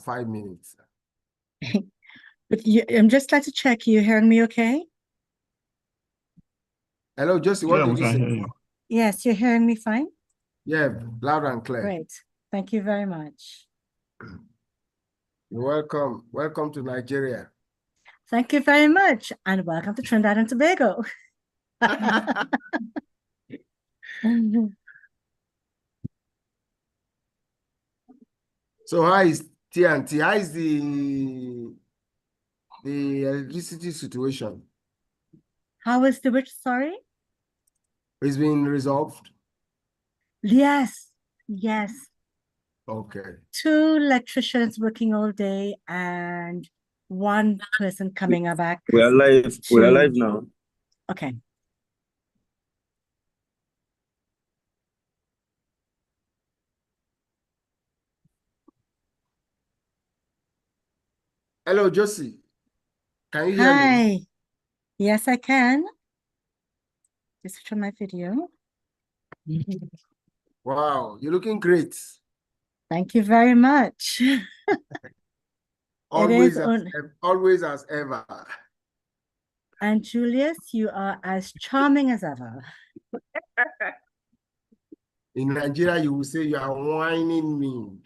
5 minutes. But I'm just like to check. You hearing me okay? Hello, Josie, what did you say? Hear you. Yes, you're hearing me fine? Yeah, loud and clear. Great. Thank you very much. You're welcome. Welcome to Nigeria. Thank you very much. And welcome to Trinidad and Tobago. So how is TNT? How is the electricity situation? How is the which, sorry? It's been resolved? Yes, yes. Okay. 2 electricians working all day and 1 person coming back. We are live. We are live now. Okay. Hello, Josie. Can you hear me? Hi. Yes, I can. Just switch on my video. Wow, you're looking great. Thank you very much. Always as ever. And Julius, you are as charming as ever. In Nigeria, you will say you are whining me.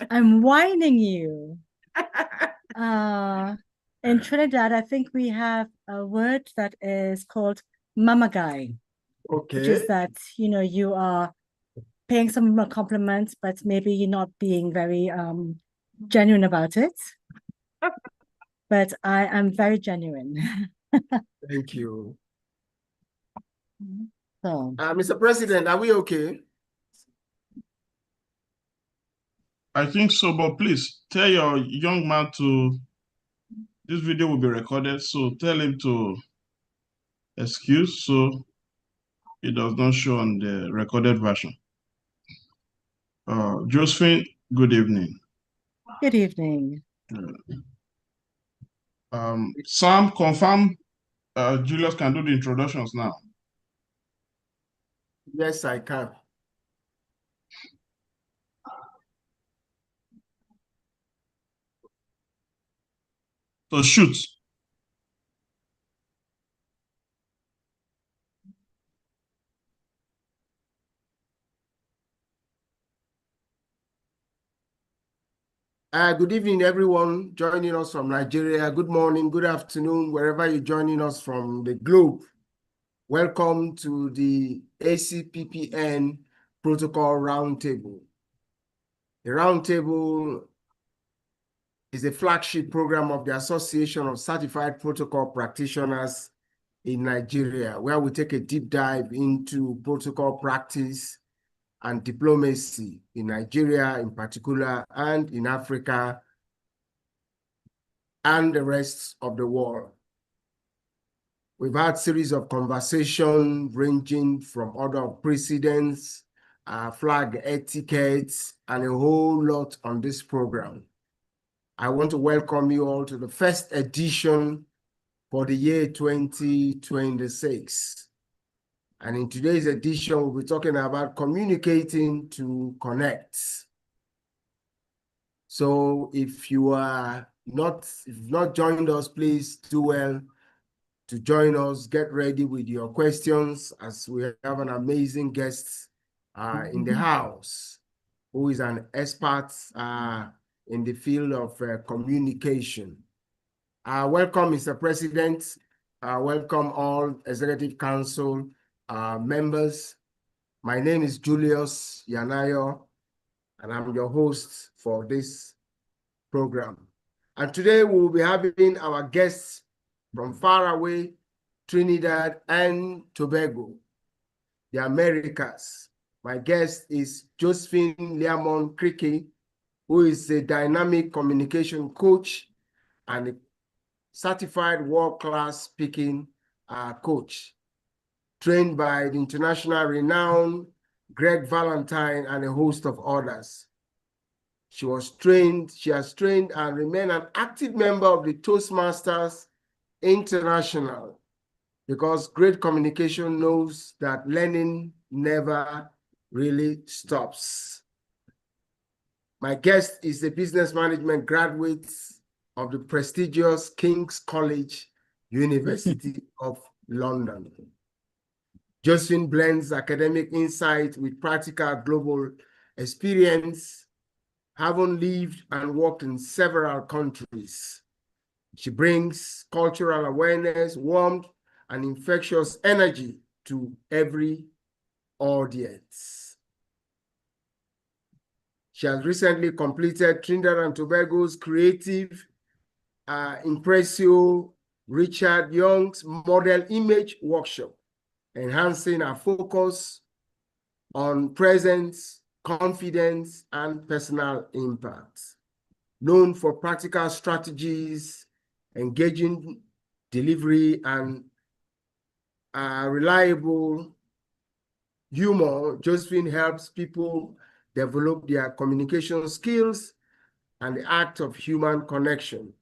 I'm whining you. In Trinidad, I think we have a word that is called mama guy. Okay. Which is that, you are paying some compliments, but maybe you're not being very genuine about it. But I am very genuine. Thank you. So, Mr. President, are we okay? I think so, but please tell your young man this video will be recorded, so tell him to excuse so it does not show on the recorded version. Josephine, good evening. good evening. Sam, confirm Julius can do the introductions now. Yes, I can. So shoot. Good evening, everyone joining us from Nigeria. Good morning, good afternoon, wherever you're joining us from the globe. Welcome to the ACPPN Protocol Roundtable. The Roundtable is a flagship program of the Association of Certified Protocol Practitioners in Nigeria, where we take a deep dive into protocol practice and diplomacy in Nigeria in particular, and in Africa and the rest of the world. We've had a series of conversations ranging from order of precedence, flag etiquette, and a whole lot on this program. I want to welcome you all to the first edition for the year 2026. And in today's edition, we'll be talking about communicating to connect. So if you are not joined us, please do well to join us. Get ready with your questions, as we have an amazing guest in the house who is an expert in the field of communication. Welcome, Mr. President. Welcome all Executive Council members. My name is Julius Yanayo, and I'm your host for this program. And today we will be having our guests from far away, Trinidad and Tobago, the Americas. My guest is Josephine Liamon Cricky, who is a dynamic communication coach and a certified world-class speaking coach, trained by the international renowned Greg Valentine and a host of others. She has trained and remained an active member of the Toastmasters International, because great communication knows that learning never really stops. My guest is a business management graduate of the prestigious King's College, University of London. Josephine blends academic insight with practical global experience, having lived and worked in several countries. She brings cultural awareness, warmth, and infectious energy to every audience. She has recently completed Trinidad and Tobago's creative Impressio Richard Young's model image workshop, enhancing our focus on presence, confidence, and personal impact. Known for practical strategies, engaging delivery, and reliable humor, Josephine helps people develop their communication skills and the act of human connection,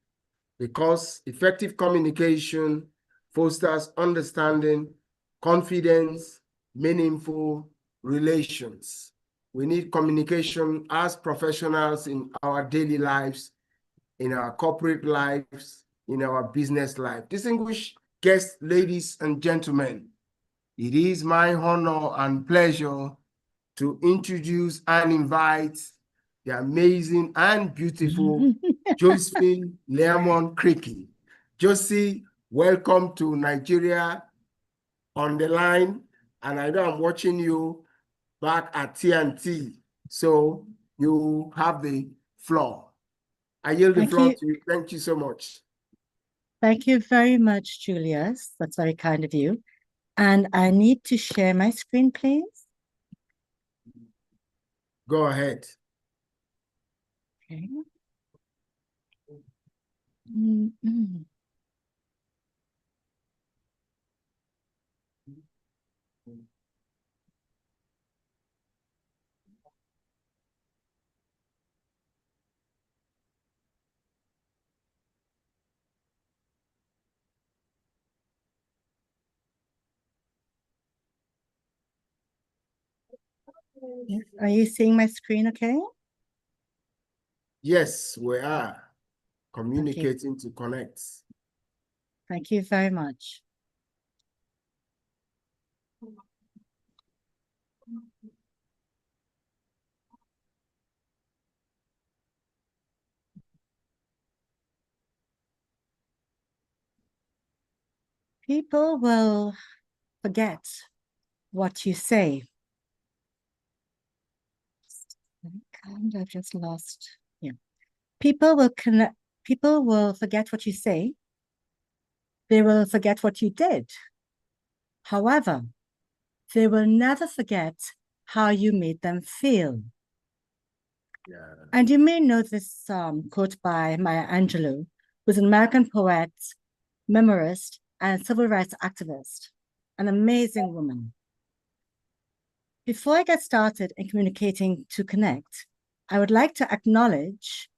because effective communication fosters understanding, confidence, meaningful relations. We need communication as professionals in our daily lives, in our corporate lives, in our business life. Distinguished guests, ladies and gentlemen, it is my honor and pleasure to introduce and invite the amazing and beautiful Josephine Lemon Cricky. Josie, welcome to Nigeria on the line. And I know I'm watching you back at TNT. So you have the floor. I yield the floor to you. Thank you so much. Thank you very much, Julius. That's very kind of you. And I need to share my screen, please. Go ahead. Okay. Are you seeing my screen okay? Yes, we are communicating to connect. Thank you very much. People will forget what you say. And I've just lost. Yeah. People will forget what you say. They will forget what you did. However, they will never forget how you made them feel. Yeah. And you may know this quote by Maya Angelou, who's an American poet, memorist, and civil rights activist, an amazing woman. Before I get started in communicating to connect, I would like to acknowledge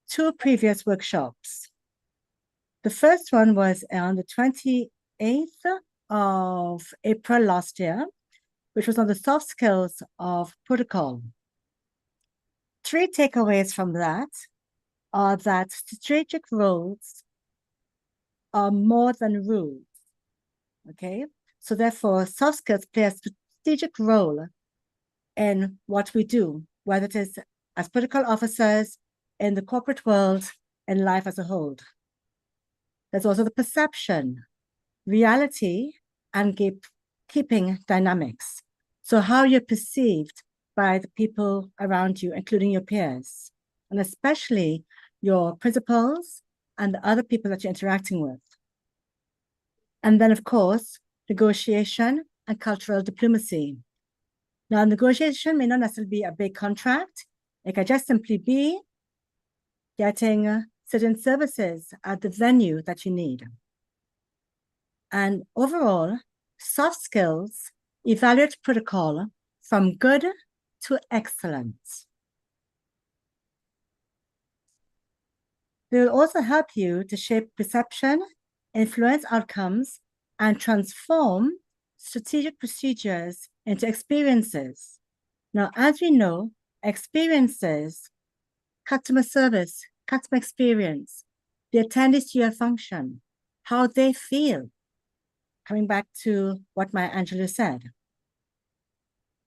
two previous workshops. The first one was on the 28th of April last year, which was on the soft skills of protocol. Three takeaways from that are that strategic roles are more than rules, okay? So therefore, soft skills play a strategic role in what we do, whether it is as protocol officers, in the corporate world, in life as a whole. There's also the perception, reality, and keeping dynamics. So how you're perceived by the people around you, including your peers, and especially your principals and the other people that you're interacting with. And then, of course, negotiation and cultural diplomacy. Now, negotiation may not necessarily be a big contract. It could just simply be getting certain services at the venue that you need. And overall, soft skills evaluate protocol from good to excellent. They will also help you to shape perception, influence outcomes, and transform strategic procedures into experiences. Now, as we know, experiences customer service, customer experience, the attendees to your function, how they feel. Coming back to what Maya Angelou said.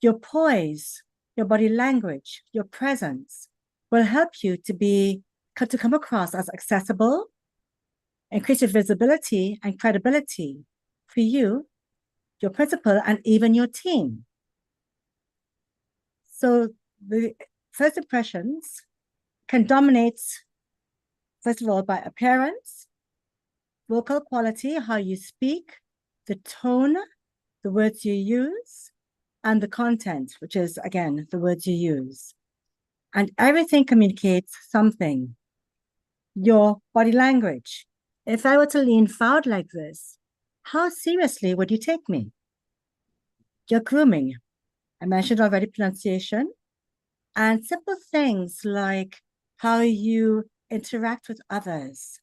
Your poise, your body language, your presence will help you to come across as accessible, increase your visibility and credibility for you, your principal, and even your team. So the first impressions can dominate, first of all, by appearance, vocal quality, how you speak, the tone, the words you use, and the content, which is, again, the words you use. And everything communicates something. Your body language. If I were to lean forward like this, how seriously would you take me? Your grooming. I mentioned already pronunciation. And simple things like how you interact with others.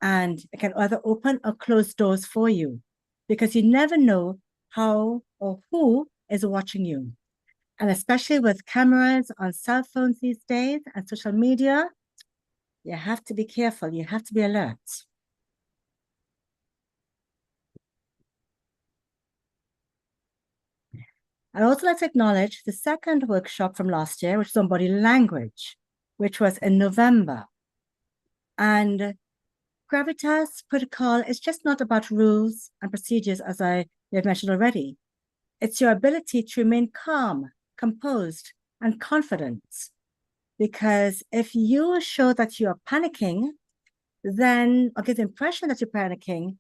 And it can either open or close doors for you because you never know how or who is watching you. And especially with cameras on cell phones these days and social media, you have to be careful. You have to be alert. I'd also like to acknowledge the second workshop from last year, which was on body language, which was in November. And Gravitas Protocol is just not about rules and procedures, as I have mentioned already. It's your ability to remain calm, composed, and confident. Because if you show that you are panicking, then, or give the impression that you're panicking,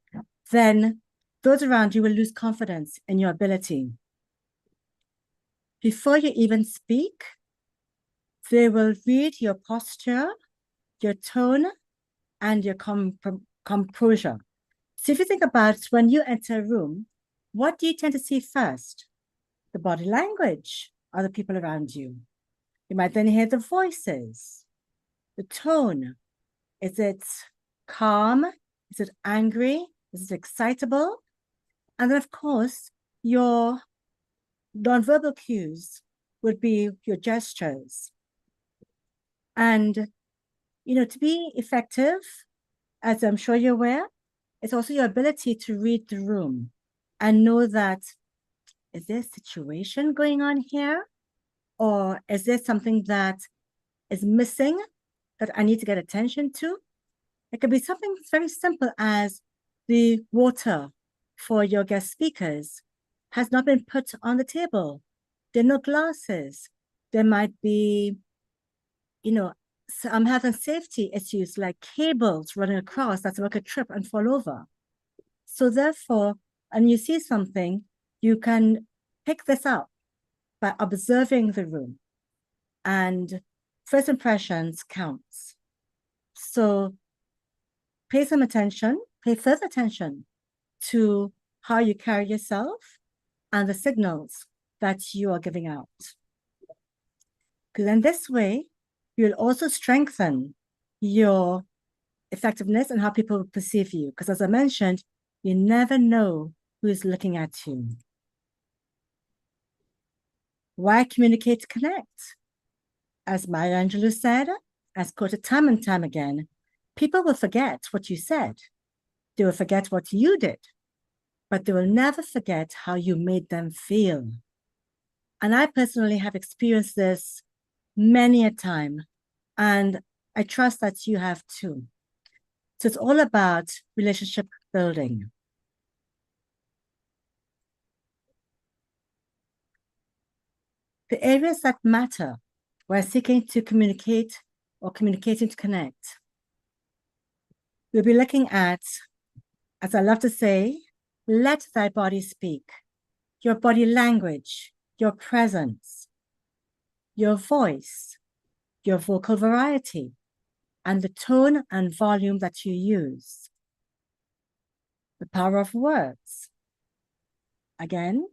then those around you will lose confidence in your ability. Before you even speak, they will read your posture, your tone, and your composure. So if you think about when you enter a room, what do you tend to see first? The body language of the people around you. You might then hear the voices, the tone. Is it calm? Is it angry? Is it excitable? And then, of course, your nonverbal cues would be your gestures. And, to be effective, as I'm sure you're aware, it's also your ability to read the room and know that, is there a situation going on here? Or is there something that is missing that I need to get attention to? It could be something very simple as the water for your guest speakers has not been put on the table. There are no glasses. There might be, some health and safety issues like cables running across that's about to trip and fall over. So therefore, and you see something, you can pick this up by observing the room. And first impressions counts. So pay further attention to how you carry yourself and the signals that you are giving out. Because in this way, you'll also strengthen your effectiveness and how people perceive you. Because as I mentioned, you never know who is looking at you. Why communicate to connect? As Maya Angelou said, as quoted time and time again, people will forget what you said. They will forget what you did, but they will never forget how you made them feel. And I personally have experienced this many a time, and I trust that you have too. So it's all about relationship building. The areas that matter when seeking to communicate or communicating to connect. We'll be looking at, as I love to say, let thy body speak, your body language, your presence, your voice, your vocal variety, and the tone and volume that you use. The power of words. Again,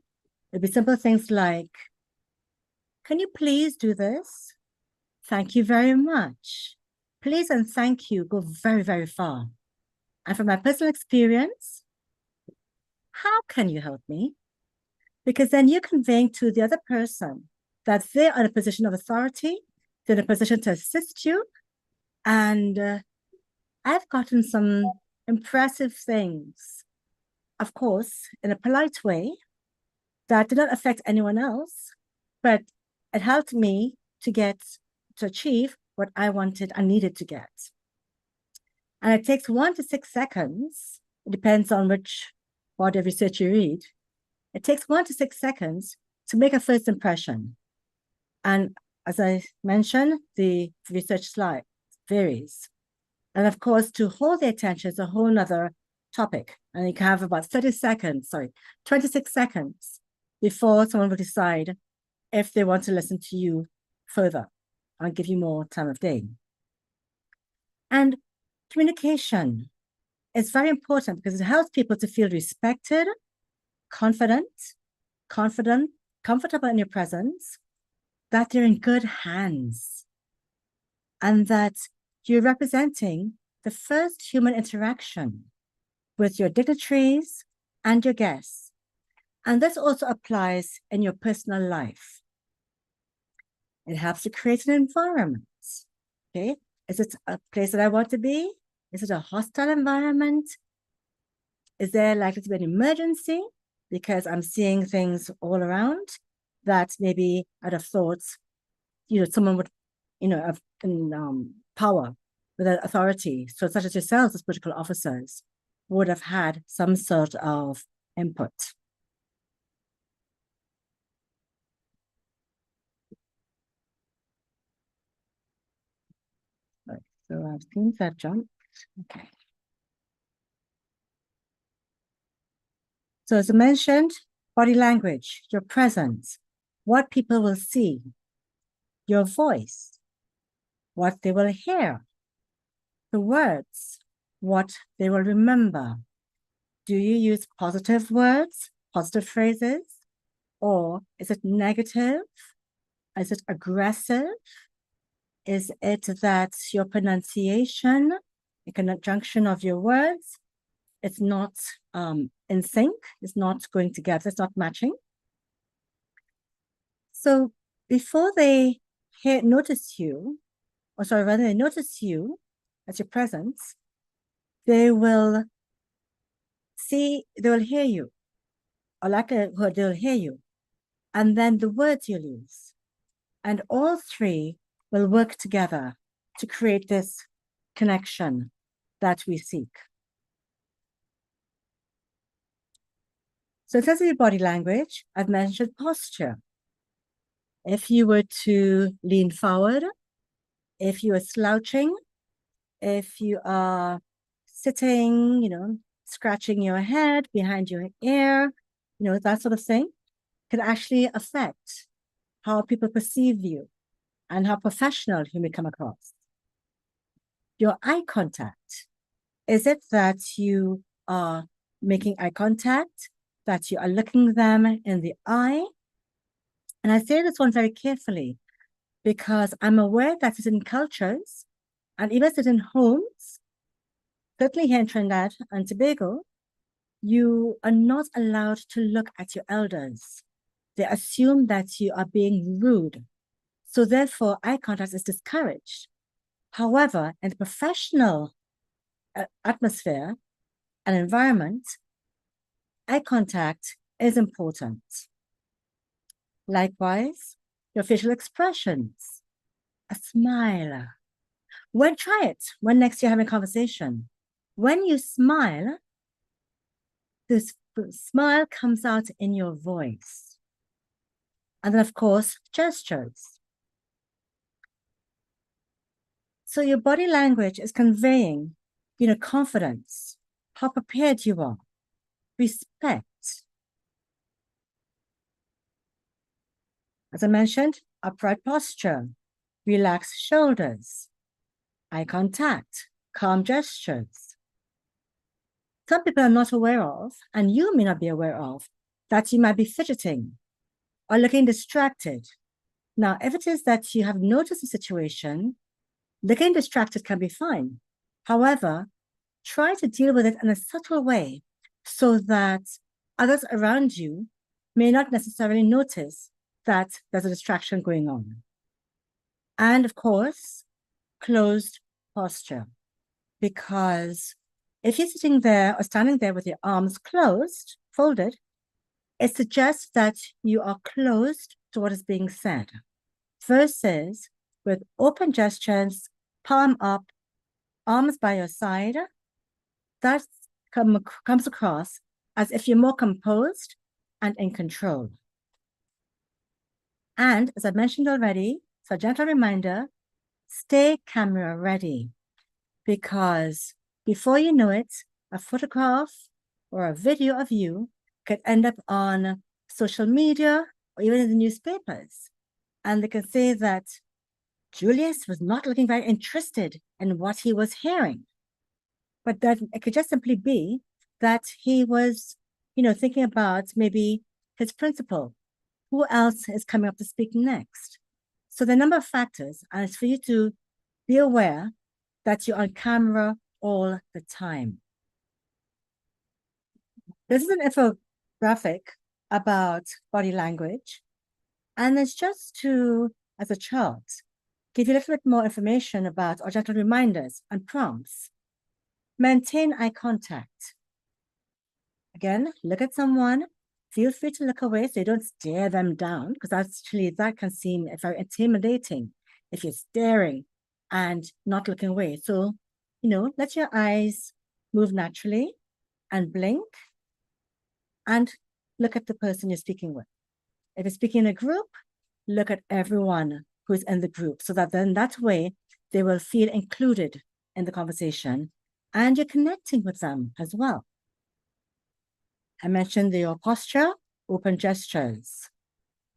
it'll be simple things like, can you please do this? Thank you very much. Please and thank you go very, very far. And from my personal experience, how can you help me? Because then you're conveying to the other person that they're in a position of authority, they're in a position to assist you. And I've gotten some impressive things, of course, in a polite way that did not affect anyone else, but it helped me to achieve what I wanted and needed to get. And it takes 1 to 6 seconds. It depends on which body of research you read. It takes 1 to 6 seconds to make a first impression. And as I mentioned, the research slide varies. And of course, to hold the attention is a whole nother topic. And you can have about 26 seconds before someone will decide if they want to listen to you further and give you more time of day. And communication is very important because it helps people to feel respected, comfortable in your presence, that they're in good hands, and that you're representing the first human interaction with your dignitaries and your guests. And this also applies in your personal life. It helps to create an environment. Okay, is it a place that I want to be? Is it a hostile environment? Is there likely to be an emergency? Because I'm seeing things all around that maybe I'd have thought, someone would, have power, with authority, so such as yourselves as political officers, would have had some sort of input. Right, so I've seen that jump. Okay. So as I mentioned, body language, your presence, what people will see, your voice, what they will hear, the words, what they will remember. Do you use positive words, positive phrases, or is it negative? Is it aggressive? Is it that your pronunciation, the conjunction of your words, it's not in sync, it's not going together, it's not matching? So before they notice you, when they notice you as your presence, they will hear you, or they'll hear you, and then the words you'll use. And all three will work together to create this connection that we seek. So in terms of your body language, I've mentioned posture. If you were to lean forward, if you are slouching, if you are sitting, scratching your head behind your ear, that sort of thing, can actually affect how people perceive you and how professional you may come across. Your eye contact. Is it that you are making eye contact, that you are looking them in the eye? And I say this one very carefully because I'm aware that certain cultures and even certain homes, certainly here in Trinidad and Tobago, you are not allowed to look at your elders. They assume that you are being rude. So therefore, eye contact is discouraged. However, in the professional atmosphere and environment, eye contact is important. Likewise, your facial expressions, a smile. Try it when next you're having a conversation. When you smile, this smile comes out in your voice. And then, of course, gestures. So your body language is conveying, confidence, how prepared you are, respect. As I mentioned, upright posture, relaxed shoulders, eye contact, calm gestures. Some people are not aware of, and you may not be aware of, that you might be fidgeting or looking distracted. Now, if it is that you have noticed a situation, looking distracted can be fine. However, try to deal with it in a subtle way so that others around you may not necessarily notice that there's a distraction going on. And of course, closed posture, because if you're sitting there or standing there with your arms closed, folded, it suggests that you are closed to what is being said, versus with open gestures, palm up, arms by your side, that comes across as if you're more composed and in control. And as I mentioned already, so a gentle reminder, stay camera ready, because before you know it, a photograph or a video of you could end up on social media or even in the newspapers. And they can say that Julius was not looking very interested in what he was hearing. But that it could just simply be that he was, thinking about maybe his principal. Who else is coming up to speak next? So the number of factors, and it's for you to be aware that you're on camera all the time. This is an infographic about body language, and it's just to, as a chart, give you a little bit more information about or gentle reminders and prompts. Maintain eye contact. Again, look at someone. Feel free to look away so you don't stare them down, because that can seem very intimidating if you're staring and not looking away. So, let your eyes move naturally and blink and look at the person you're speaking with. If you're speaking in a group, look at everyone who's in the group, so that then that way they will feel included in the conversation and you're connecting with them as well. I mentioned your posture, open gestures,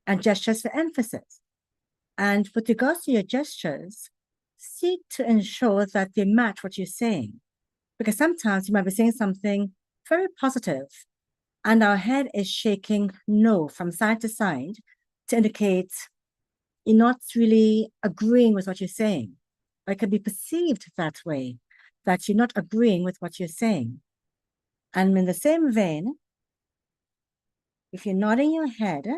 and gestures for emphasis. And with regards to your gestures, seek to ensure that they match what you're saying. Because sometimes you might be saying something very positive, and our head is shaking no from side to side to indicate you're not really agreeing with what you're saying. Or it can be perceived that way, that you're not agreeing with what you're saying. And in the same vein, if you're nodding your head,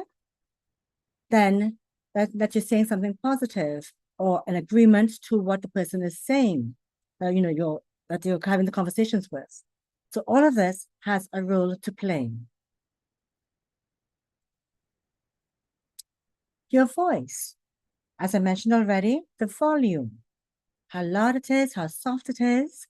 then that you're saying something positive or an agreement to what the person is saying, that you're having the conversations with. So all of this has a role to play. Your voice, as I mentioned already, the volume, how loud it is, how soft it is.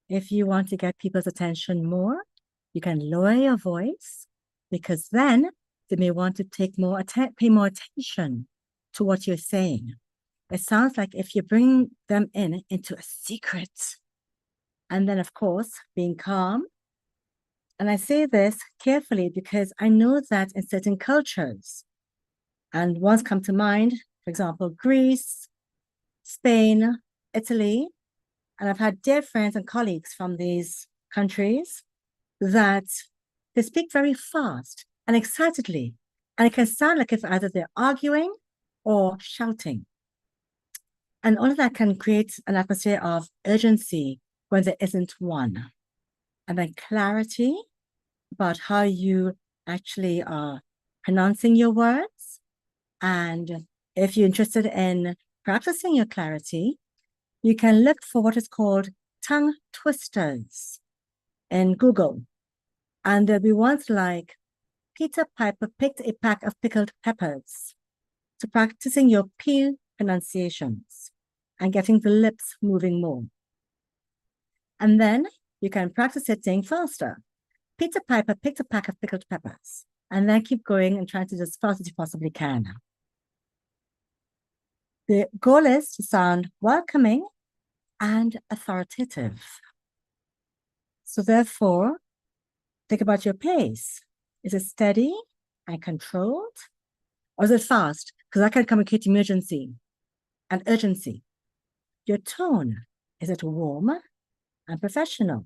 If you want to get people's attention more, you can lower your voice, because then they may want to pay more attention to what you're saying. It sounds like if you bring them into a secret. And then, of course, being calm. And I say this carefully because I know that in certain cultures, and ones come to mind, for example, Greece, Spain, Italy, and I've had dear friends and colleagues from these countries that they speak very fast and excitedly, and it can sound like if either they're arguing or shouting. And all of that can create an atmosphere of urgency when there isn't one. And then clarity about how you actually are pronouncing your words. And if you're interested in practicing your clarity, you can look for what is called tongue twisters in Google. And there'll be ones like Peter Piper picked a pack of pickled peppers. So practicing your P pronunciations and getting the lips moving more. And then you can practice it saying faster. Peter Piper picked a pack of pickled peppers. And then keep going and trying to do as fast as you possibly can. The goal is to sound welcoming and authoritative. So therefore, think about your pace. Is it steady and controlled? Or is it fast? Because that can communicate emergency and urgency. Your tone, is it warm and professional?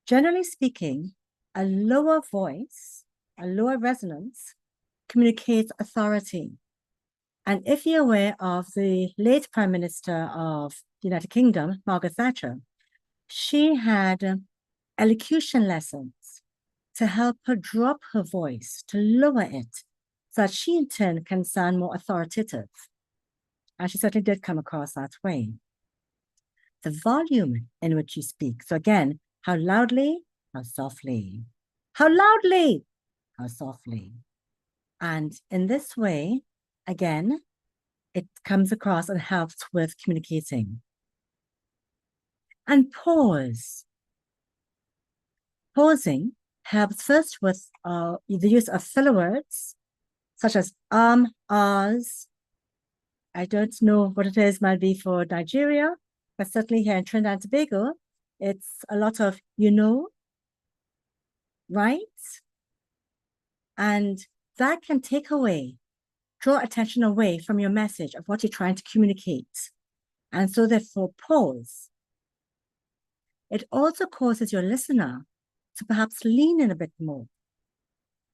Generally speaking, a lower voice, a lower resonance communicates authority. And if you're aware of the late Prime Minister of the United Kingdom, Margaret Thatcher, she had elocution lessons to help her drop her voice, to lower it, so that she in turn can sound more authoritative. And she certainly did come across that way. The volume in which you speak. So again, how loudly, how softly. How loudly, how softly. And in this way, again, it comes across and helps with communicating. And pause. Pausing helps first with the use of filler words, such as ahs. I don't know what it is, might be for Nigeria, but certainly here in Trinidad and Tobago, it's a lot of, you know, right? And that can take away, draw attention away from your message of what you're trying to communicate. And so therefore, pause. It also causes your listener to perhaps lean in a bit more.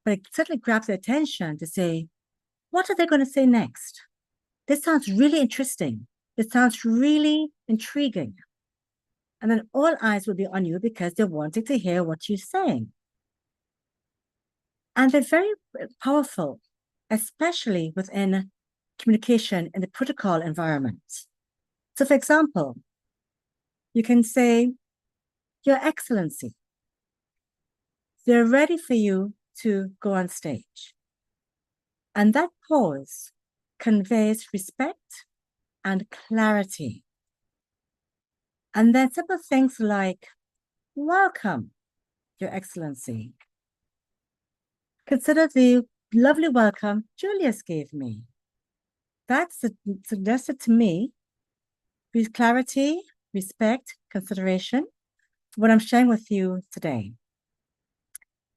But it certainly grabs their attention to say, what are they going to say next? This sounds really interesting. This sounds really intriguing. And then all eyes will be on you because they're wanting to hear what you're saying. And they're very powerful, especially within communication in the protocol environment. So for example, you can say, Your Excellency, they're ready for you to go on stage. And that pause conveys respect and clarity. And then simple things like, welcome, Your Excellency. Consider the lovely welcome Julius gave me. That's suggested to me with clarity, respect, consideration, what I'm sharing with you today.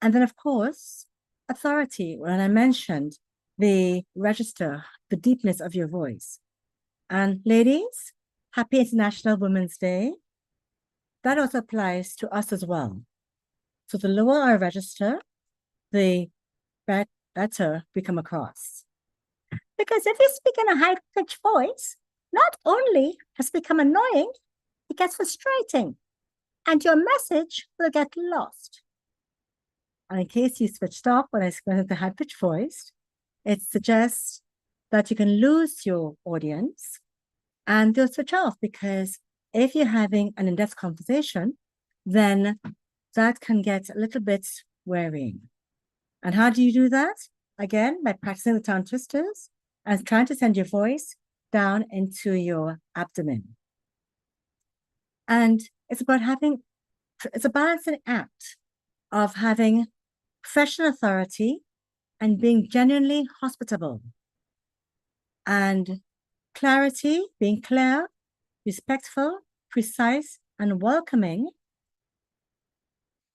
And then, of course, authority, when I mentioned the register, the deepness of your voice. And ladies, happy International Women's Day. That also applies to us as well. So the lower our register, the better we come across. Because if you speak in a high-pitched voice, not only has it become annoying, it gets frustrating, and your message will get lost. And in case you switched off when I went into high-pitched voice, it suggests that you can lose your audience and they'll switch off, because if you're having an in-depth conversation, then that can get a little bit wearying. And how do you do that? Again, by practicing the tongue twisters and trying to send your voice down into your abdomen. And it's about it's a balancing act of having professional authority and being genuinely hospitable. And clarity, being clear, respectful, precise, and welcoming.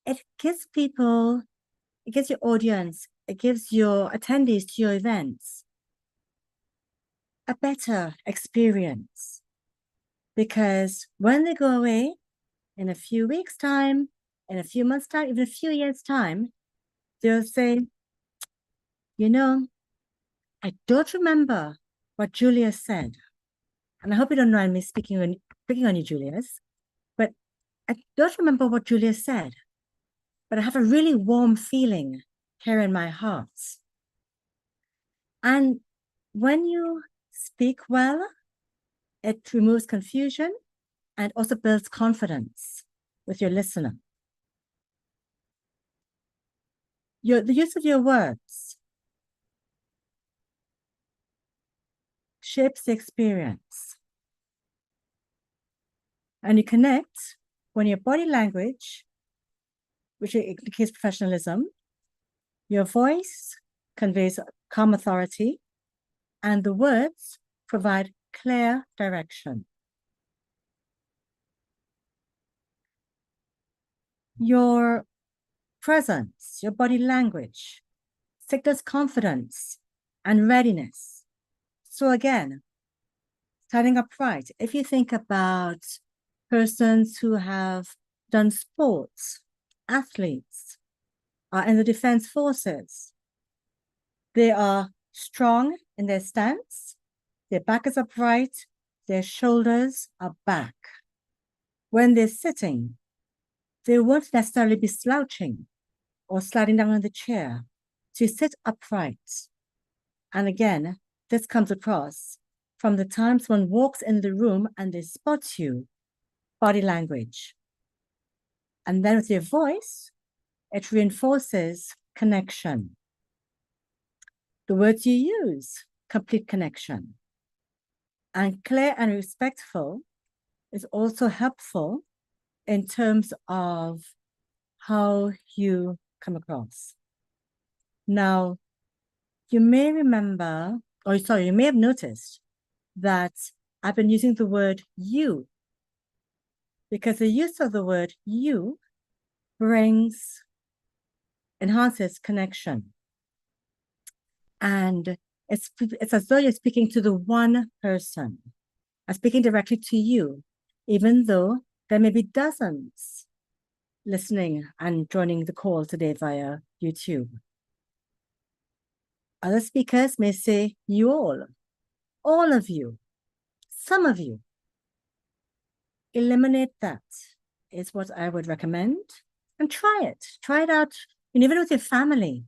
It gives your audience, it gives your attendees to your events a better experience. Because when they go away in a few weeks' time, in a few months' time, even a few years' time, they'll say, you know, I don't remember what Julius said. And I hope you don't mind me picking on you, Julius, but I don't remember what Julius said. But I have a really warm feeling here in my heart. And when you speak well, it removes confusion and also builds confidence with your listener. The use of your words shapes the experience. And you connect when your body language, which indicates professionalism, your voice conveys calm authority, and the words provide clear direction. Your presence, your body language, signals confidence and readiness. So again, standing upright, if you think about persons who have done sports, athletes, are in the defense forces, they are strong in their stance, their back is upright, their shoulders are back. When they're sitting, they won't necessarily be slouching or sliding down on the chair. So you sit upright. And again, this comes across from the time someone walks in the room and they spot you, body language. And then with your voice, it reinforces connection. The words you use, complete connection. And clear and respectful is also helpful in terms of how you come across. Now, you may remember, or sorry, you may have noticed that I've been using the word you, because the use of the word you enhances connection. And it's as though you're speaking to the one person. I'm speaking directly to you, even though there may be dozens listening and joining the call today via YouTube. Other speakers may say you all of you, some of you. Eliminate that is what I would recommend, and try it. Try it out, and even with your family.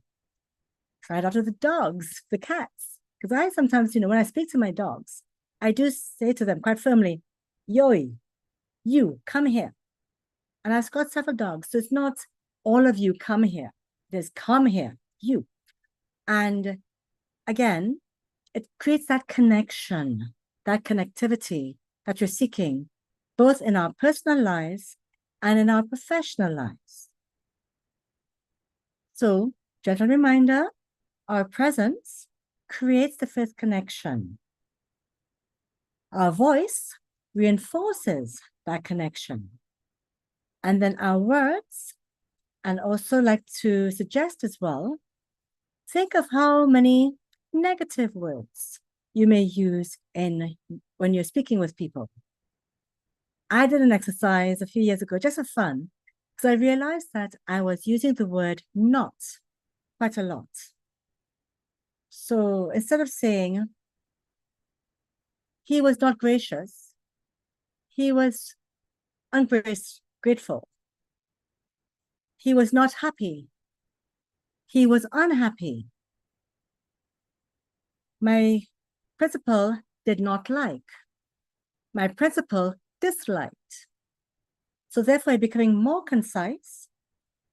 Try it out with the dogs, the cats. Because I sometimes, when I speak to my dogs, I do say to them quite firmly, "Yoi, you, come here." And I've got several dogs, so it's not all of you come here. There's come here, you. And again, it creates that connection, that connectivity that you're seeking, both in our personal lives and in our professional lives. So, gentle reminder, our presence creates the first connection. Our voice reinforces that connection. And then our words, and also like to suggest as well, think of how many negative words you may use when you're speaking with people. I did an exercise a few years ago, just for fun, because I realized that I was using the word not quite a lot. So instead of saying, he was not gracious, he was ungrateful. He was not happy. He was unhappy. My principal did not like. My principal disliked. So therefore, becoming more concise,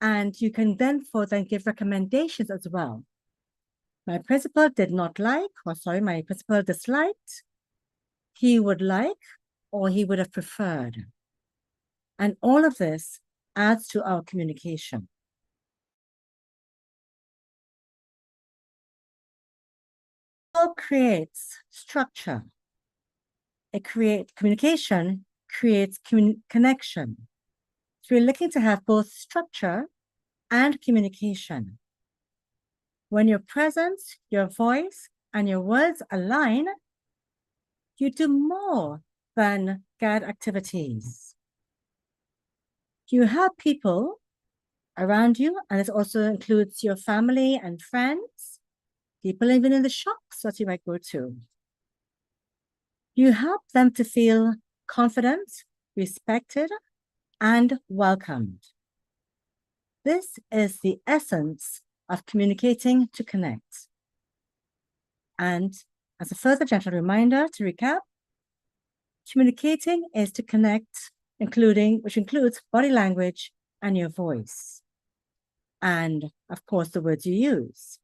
and you can then give recommendations as well. My principal did not like, my principal disliked. He would like, or he would have preferred. And all of this adds to our communication. All creates structure. Communication creates connection. So we're looking to have both structure and communication. When your presence, your voice, and your words align, you do more than guide activities. You have people around you, and this also includes your family and friends, people even in the shops that you might go to. You help them to feel confident, respected, and welcomed. This is the essence of communicating to connect. And as a further gentle reminder to recap, communicating is to connect, which includes body language and your voice. And of course, the words you use.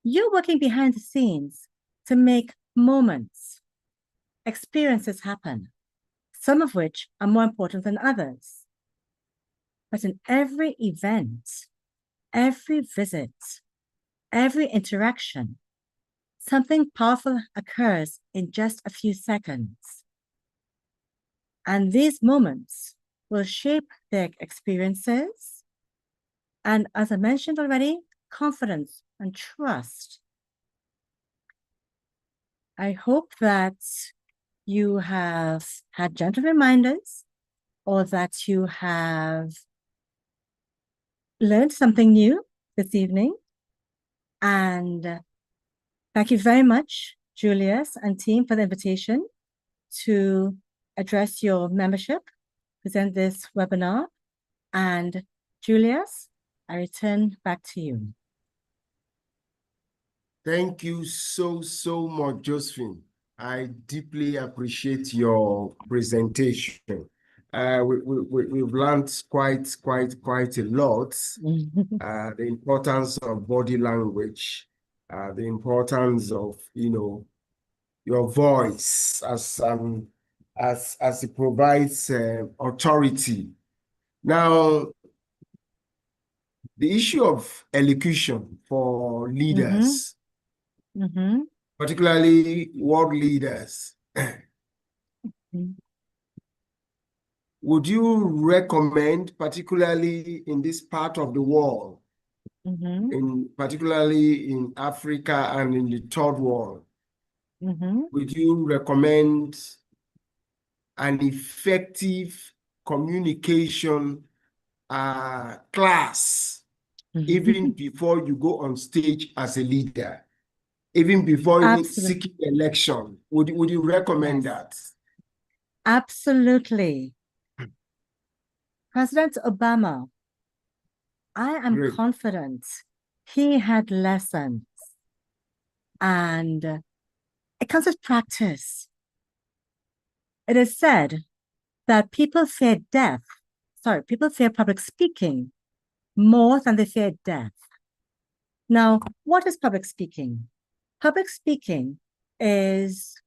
You're working behind the scenes to make moments, experiences happen, some of which are more important than others. But in every event, every visit, every interaction, something powerful occurs in just a few seconds. And these moments will shape their experiences. And as I mentioned already, confidence and trust. I hope that you have had gentle reminders, or that you have learned something new this evening. And thank you very much, Julius and team, for the invitation to address your membership, present this webinar. And Julius, I return back to you. Thank you so much, Josephine. I deeply appreciate your presentation. We've learned quite a lot. The importance of body language, the importance of, your voice as it provides authority. Now, the issue of elocution for leaders, particularly world leaders, would you recommend, particularly in this part of the world, particularly in Africa and in the third world, would you recommend an effective communication class even before you go on stage as a leader, even before even Absolutely. seeking election? Would you recommend Yes. that? Absolutely. President Obama, I am Great. confident he had lessons, and it comes with practice. It is said that people fear public speaking more than they fear death. Now, what is public speaking? Public speaking is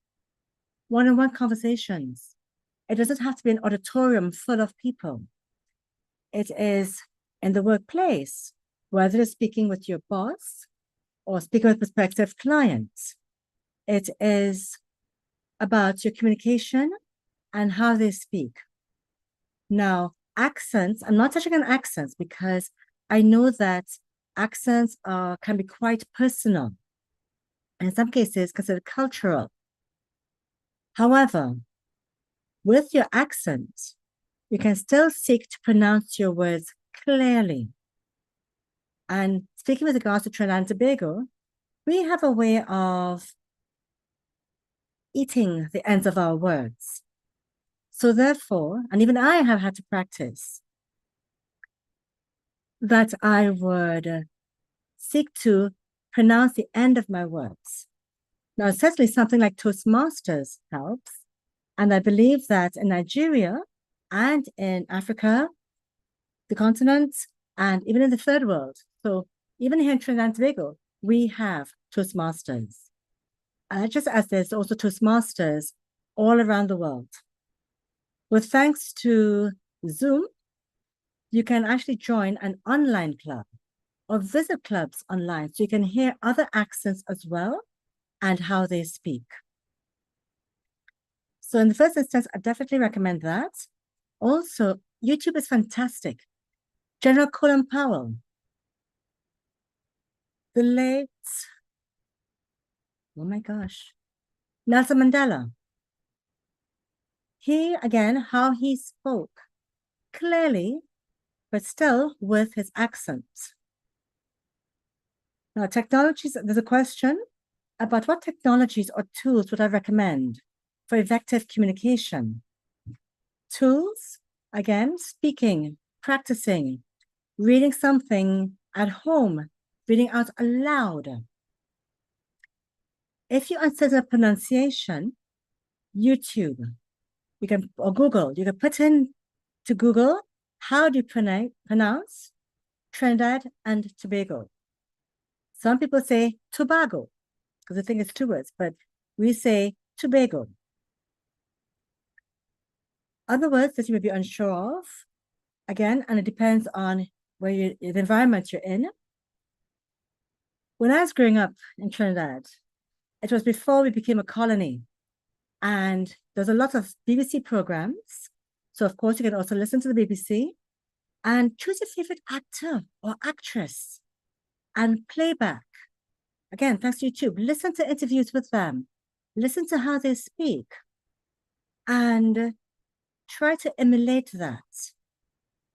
one-on-one conversations. It doesn't have to be an auditorium full of people. It is in the workplace, whether it's speaking with your boss or speaking with prospective clients. It is about your communication and how they speak. Now, accents, I'm not touching on accents because I know that accents can be quite personal and in some cases considered cultural. However, with your accent, you can still seek to pronounce your words clearly. And speaking with regards to Trinidad and Tobago, we have a way of eating the ends of our words. So therefore, and even I have had to practice, that I would seek to pronounce the end of my words. Now, certainly something like Toastmasters helps. And I believe that in Nigeria and in Africa, the continent, and even in the third world, so even here in Trinidad and Tobago, we have Toastmasters. Just as there's also Toastmasters all around the world. With thanks to Zoom, you can actually join an online club or visit clubs online so you can hear other accents as well and how they speak. So in the first instance, I definitely recommend that. Also, YouTube is fantastic. General Colin Powell, the late, oh my gosh, Nelson Mandela. How he spoke clearly, but still with his accent. Now, technologies, there's a question about what technologies or tools would I recommend for effective communication. Tools, again, speaking, practicing, reading something at home, reading out aloud. If you uncertain a pronunciation, YouTube, or Google, you can put in to Google, how do you pronounce Trinidad and Tobago? Some people say Tobago, because I think it's two words, but we say Tobago. Other words that you may be unsure of, again, and it depends on the environment you're in. When I was growing up in Trinidad, it was before we became a colony, and there's a lot of BBC programs. So of course you can also listen to the BBC and choose your favorite actor or actress and playback. Again, thanks to YouTube, listen to interviews with them, listen to how they speak, and try to emulate that,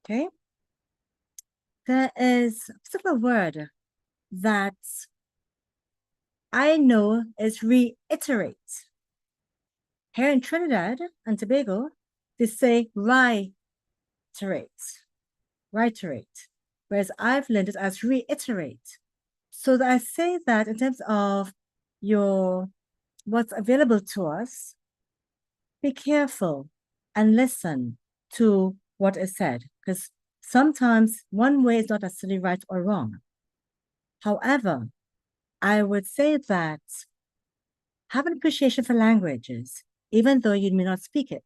okay? There is a particular word that I know is reiterate. Here in Trinidad and Tobago, they say reiterate, whereas I've learned it as reiterate. So that I say that in terms of your what's available to us, be careful and listen to what is said, because sometimes one way is not necessarily right or wrong. However, I would say that have an appreciation for languages, even though you may not speak it.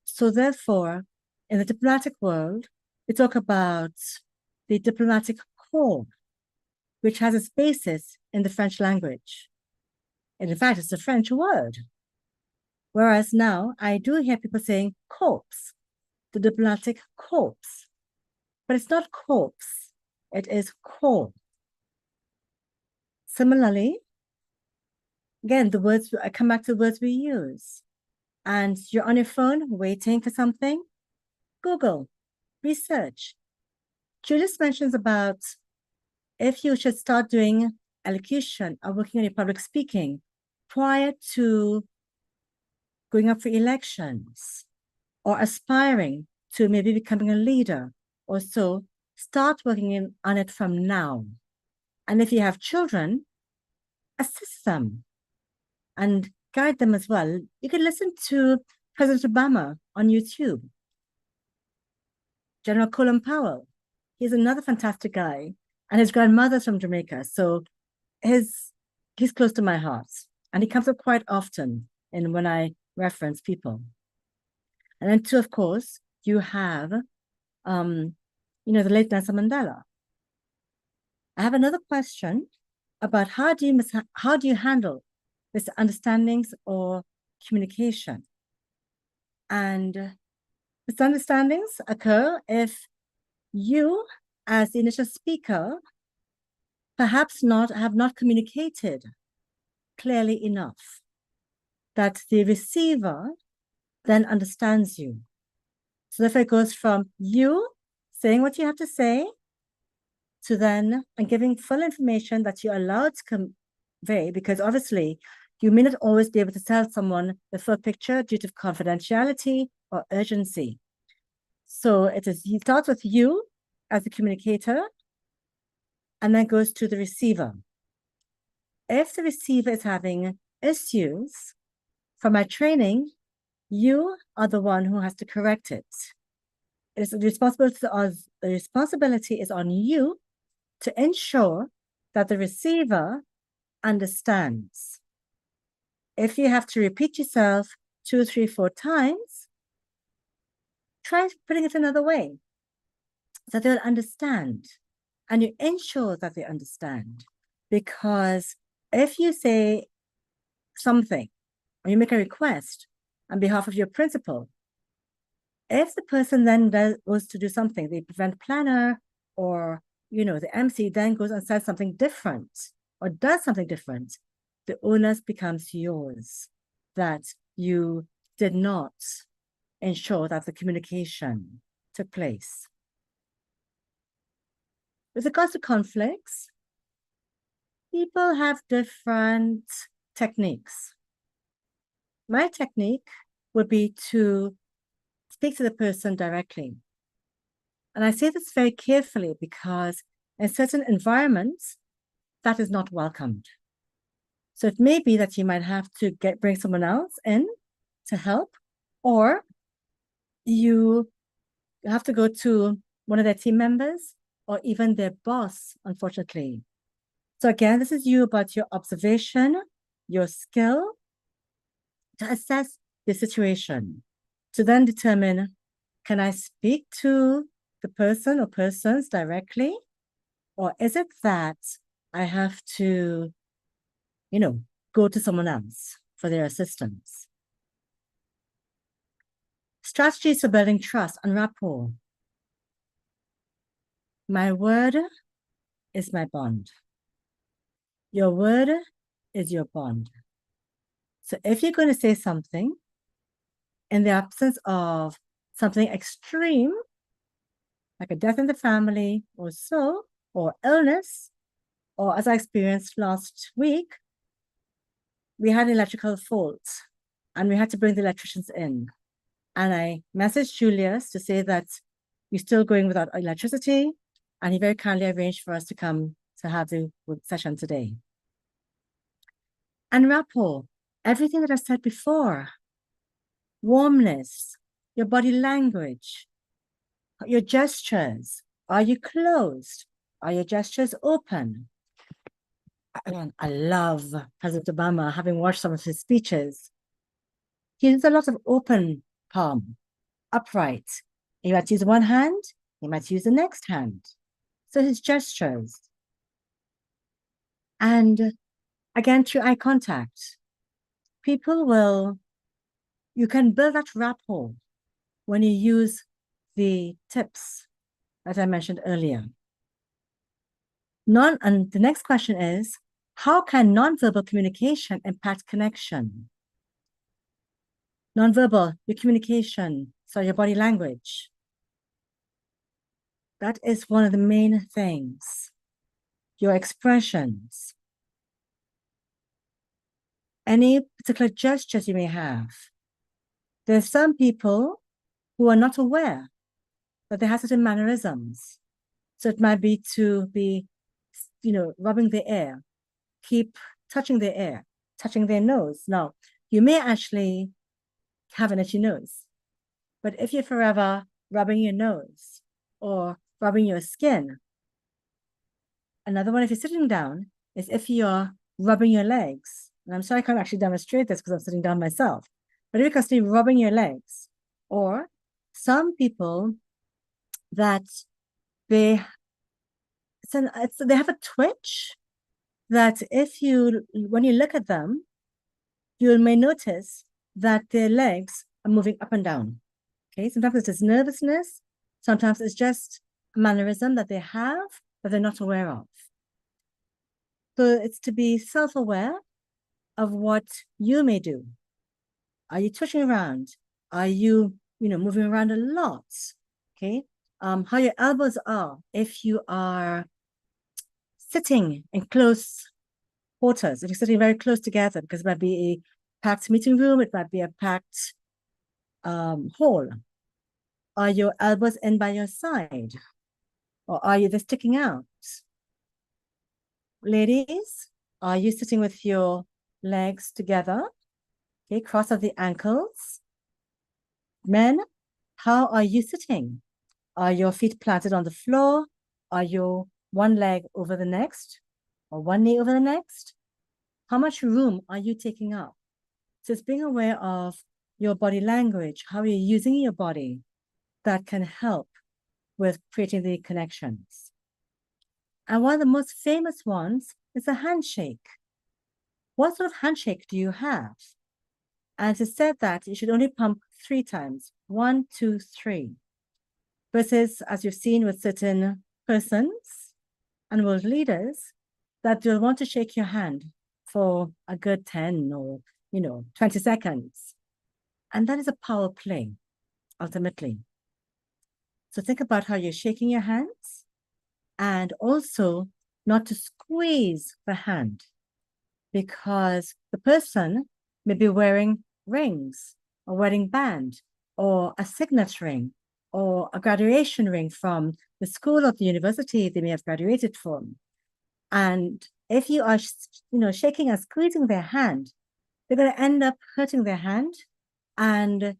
So therefore, in the diplomatic world, we talk about the diplomatic corps, which has its basis in the French language. And in fact, it's a French word. Whereas now I do hear people saying corps, the diplomatic corps. But it's not corps, it is corps. Similarly, again, the words, I come back to the words we use. And you're on your phone waiting for something, Google, research. Julius mentions about if you should start doing elocution or working on your public speaking prior to going up for elections or aspiring to maybe becoming a leader or so, start working on it from now. And if you have children, assist them and guide them as well. You can listen to President Obama on YouTube. General Colin Powell, he's another fantastic guy, and his grandmother's from Jamaica, so he's close to my heart, and he comes up quite often in when I reference people. And then two, of course, you have, the late Nelson Mandela. I have another question about how do you handle misunderstandings or communication? And misunderstandings occur if you, as the initial speaker, perhaps have not communicated clearly enough that the receiver then understands you. So therefore it goes from you saying what you have to say to then and giving full information that you're allowed to convey, because obviously you may not always be able to tell someone the full picture due to confidentiality or urgency. So it starts with you as the communicator and then goes to the receiver. If the receiver is having issues, from my training, you are the one who has to correct it. The responsibility is on you to ensure that the receiver understands. If you have to repeat yourself 2, 3, 4 times, try putting it another way so they'll understand. And you ensure that they understand. Because if you say something or you make a request on behalf of your principal, if the person then goes to do something, the event planner or the MC then goes and says something different or does something different, the onus becomes yours that you did not ensure that the communication took place. With regards to conflicts, people have different techniques. My technique would be to speak to the person directly. And I say this very carefully because in certain environments, that is not welcomed. So it may be that you might have to bring someone else in to help, or you have to go to one of their team members or even their boss, unfortunately. So again, this is you about your observation, your skill to assess the situation, to then determine, can I speak to the person or persons directly? Or is it that I have to, go to someone else for their assistance? Strategies for building trust and rapport. My word is my bond. Your word is your bond. So if you're going to say something in the absence of something extreme, like a death in the family or so, or illness, or as I experienced last week, we had an electrical fault and we had to bring the electricians in. And I messaged Julius to say that we're still going without electricity. And he very kindly arranged for us to come to have the session today. And rapport. everything that I said before. Warmness, your body language, your gestures. Are you closed? Are your gestures open? Again, I love President Obama, having watched some of his speeches. He uses a lot of open palm, upright. He might use one hand, he might use the next hand. So his gestures. And again, through eye contact, you can build that rapport when you use the tips that I mentioned earlier. And the next question is, how can nonverbal communication impact connection? Nonverbal, your communication, so your body language. That is one of the main things. Your expressions. Any particular gestures you may have. There's some people who are not aware that they have certain mannerisms. So it might be to be, rubbing the air, keep touching the air, touching their nose. Now, you may actually have an itchy nose, but if you're forever rubbing your nose or rubbing your skin, another one, if you're sitting down, is if you're rubbing your legs. And I'm sorry I can't actually demonstrate this because I'm sitting down myself. But if you're constantly rubbing your legs, or some people that they have a twitch that when you look at them, you may notice that their legs are moving up and down. Okay, sometimes it's just nervousness, sometimes it's just a mannerism that they have that they're not aware of. So it's to be self-aware of what you may do. Are you twitching around? Are you, moving around a lot? Okay, how your elbows are if you are sitting in close quarters, if you're sitting very close together, because it might be a packed meeting room, it might be a packed hall. Are your elbows in by your side? Or are you just sticking out? Ladies, are you sitting with your legs together? Okay, cross of the ankles. Men, how are you sitting? Are your feet planted on the floor? Are you one leg over the next or one knee over the next? How much room are you taking up? So it's being aware of your body language, how you're using your body, that can help with creating the connections. And one of the most famous ones is a handshake. What sort of handshake do you have? And it said that you should only pump 3 times, 1, 2, 3. Versus, as you've seen with certain persons and world leaders, that you'll want to shake your hand for a good 10 or 20 seconds. And that is a power play, ultimately. So think about how you're shaking your hands, and also not to squeeze the hand, because the person may be wearing rings, a wedding band, or a signet ring, or a graduation ring from the school or the university they may have graduated from. And if you are, shaking and squeezing their hand, they're going to end up hurting their hand, and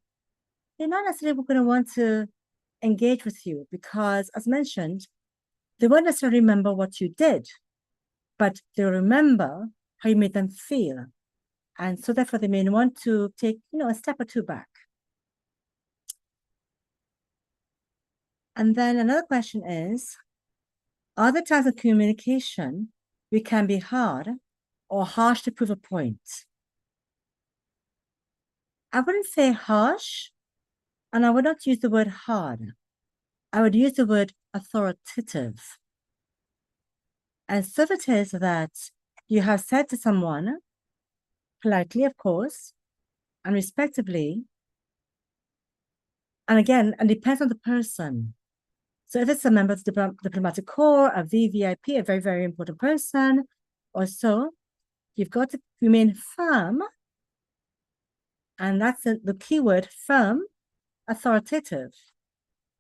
they're not necessarily going to want to engage with you, because, as mentioned, they won't necessarily remember what you did, but they'll remember how you made them feel. And so therefore they may want to take, a step or 2 back. And then another question is, are there times of communication we can be hard or harsh to prove a point? I wouldn't say harsh, and I would not use the word hard. I would use the word authoritative. And so it is that you have said to someone, politely, of course, and respectably, and again, and depends on the person. So if it's a member of the diplomatic corps, a VVIP, a very, very important person, or so, you've got to remain firm, and that's the key word, firm, authoritative.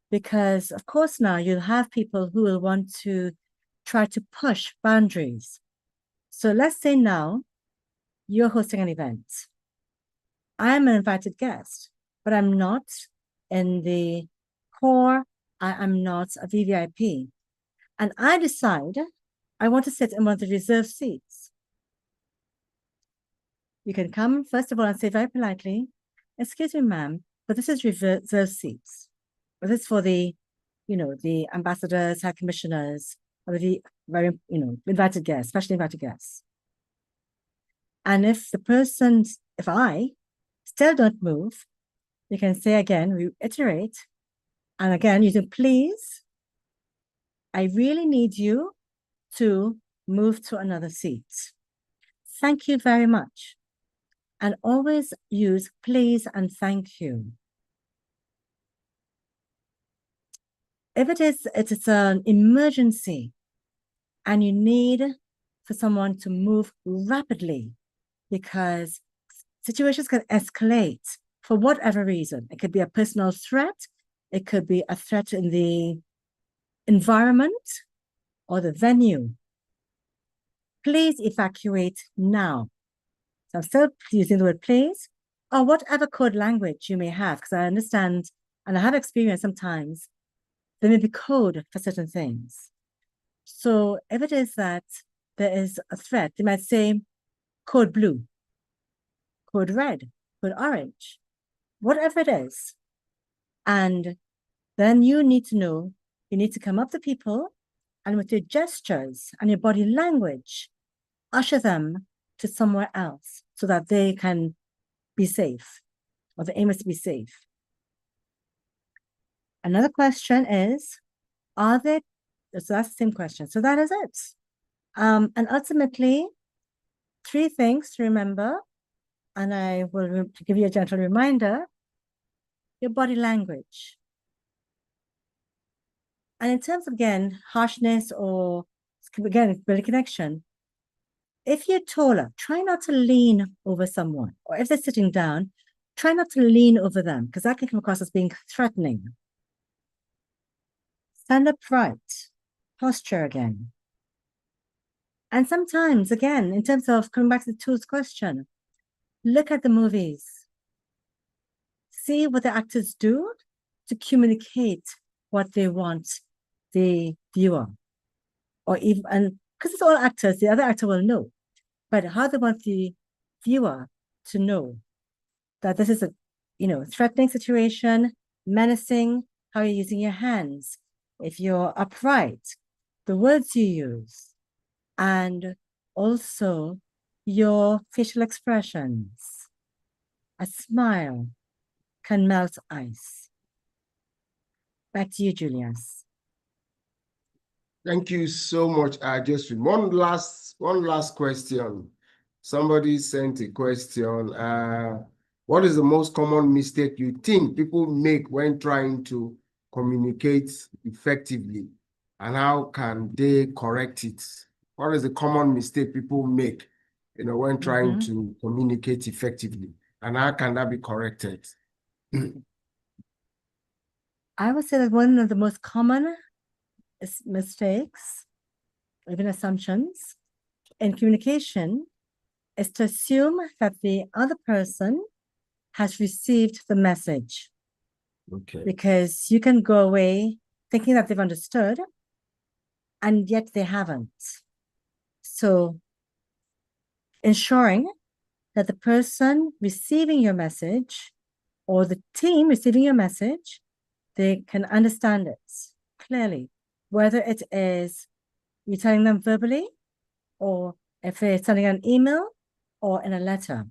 Because, of course, now you'll have people who will want to try to push boundaries. So let's say now you're hosting an event I'm an invited guest, but I'm not in the core. I'm not a VVIP. And I decide I want to sit in one of the reserved seats. You can come, first of all, and say very politely, excuse me, ma'am, but this is reserved seats. But this is for the, the ambassadors, high commissioners, or the very, invited guests, specially invited guests. And if I still don't move, you can say again, reiterate, and again, using please, I really need you to move to another seat. Thank you very much. And always use please and thank you. If it is an emergency and you need for someone to move rapidly because situations can escalate for whatever reason. It could be a personal threat. It could be a threat in the environment or the venue. Please evacuate now. So I'm still using the word please, or whatever code language you may have, because I understand and I have experience sometimes there may be code for certain things. So if it is that there is a threat, they might say code blue, code red, code orange, whatever it is. And then you need to know, you need to come up to people and with your gestures and your body language, usher them to somewhere else so that they can be safe, or the aim is to be safe. Another question is, so that's the same question. So that is it. And ultimately, 3 things to remember, and I will give you a gentle reminder, your body language. And in terms of, again, harshness or, again, building connection, if you're taller, try not to lean over someone. Or if they're sitting down, try not to lean over them, because that can come across as being threatening. Stand upright, posture again. And sometimes, again, in terms of coming back to the tools question, look at the movies. See what the actors do to communicate what they want the viewer, or even, and because it's all actors, the other actor will know, but how they want the viewer to know that this is a, threatening situation, menacing, how you're using your hands, if you're upright, the words you use, and also your facial expressions. A smile can melt ice. Back to you, Julius. Thank you so much. Just one last question. Somebody sent a question. What is the most common mistake you think people make when trying to communicate effectively, and how can they correct it? What is the common mistake people make, when trying to communicate effectively, and how can that be corrected? I would say that one of the most common mistakes, even assumptions, in communication is to assume that the other person has received the message. Okay. Because you can go away thinking that they've understood, and yet they haven't. So ensuring that the person receiving your message or the team receiving your message, they can understand it clearly, whether it is you telling them verbally, or if they're sending an email or in a letter.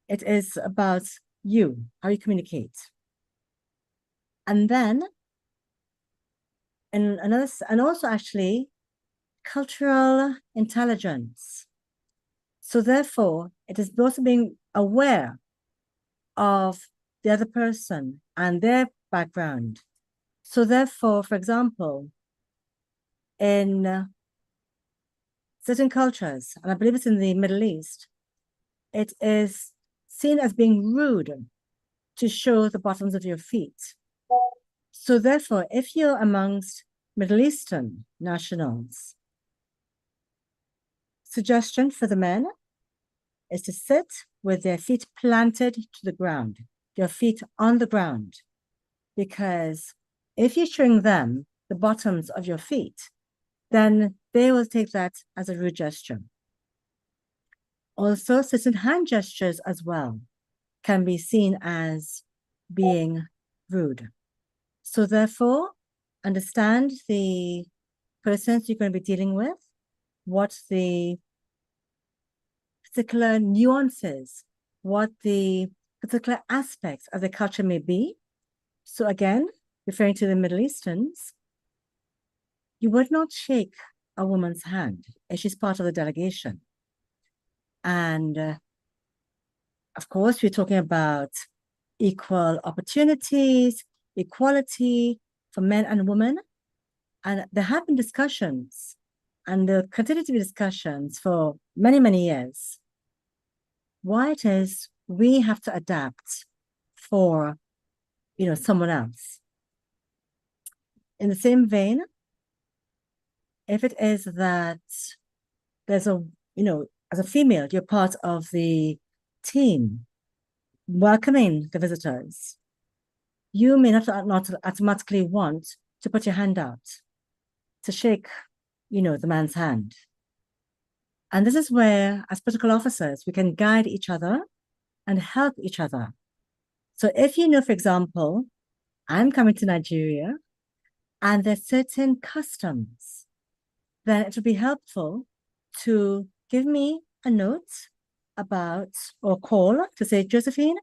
It is about you, how you communicate. And then, and also actually cultural intelligence. So therefore, it is also being aware of the other person and their background. So therefore, for example, in certain cultures, and I believe it's in the Middle East, it is seen as being rude to show the bottoms of your feet. So therefore, if you're amongst Middle Eastern nationals, suggestion for the men, is to sit with their feet planted to the ground, your feet on the ground. Because if you're showing them the bottoms of your feet, then they will take that as a rude gesture. Also, certain hand gestures as well can be seen as being rude. So therefore, understand the persons you're going to be dealing with, what the particular nuances, what the particular aspects of the culture may be. So again, referring to the Middle Easterns, you would not shake a woman's hand if she's part of the delegation. And of course, we're talking about equal opportunities, equality for men and women. And there have been discussions, and there continue to be discussions for many, many years, why it is we have to adapt for, someone else. In the same vein, if it is that there's as a female, you're part of the team welcoming the visitors, you may not automatically want to put your hand out to shake, the man's hand. And this is where, as political officers, we can guide each other and help each other. So if for example, I'm coming to Nigeria and there's certain customs, then it would be helpful to give me a note about or call to say, Josephine,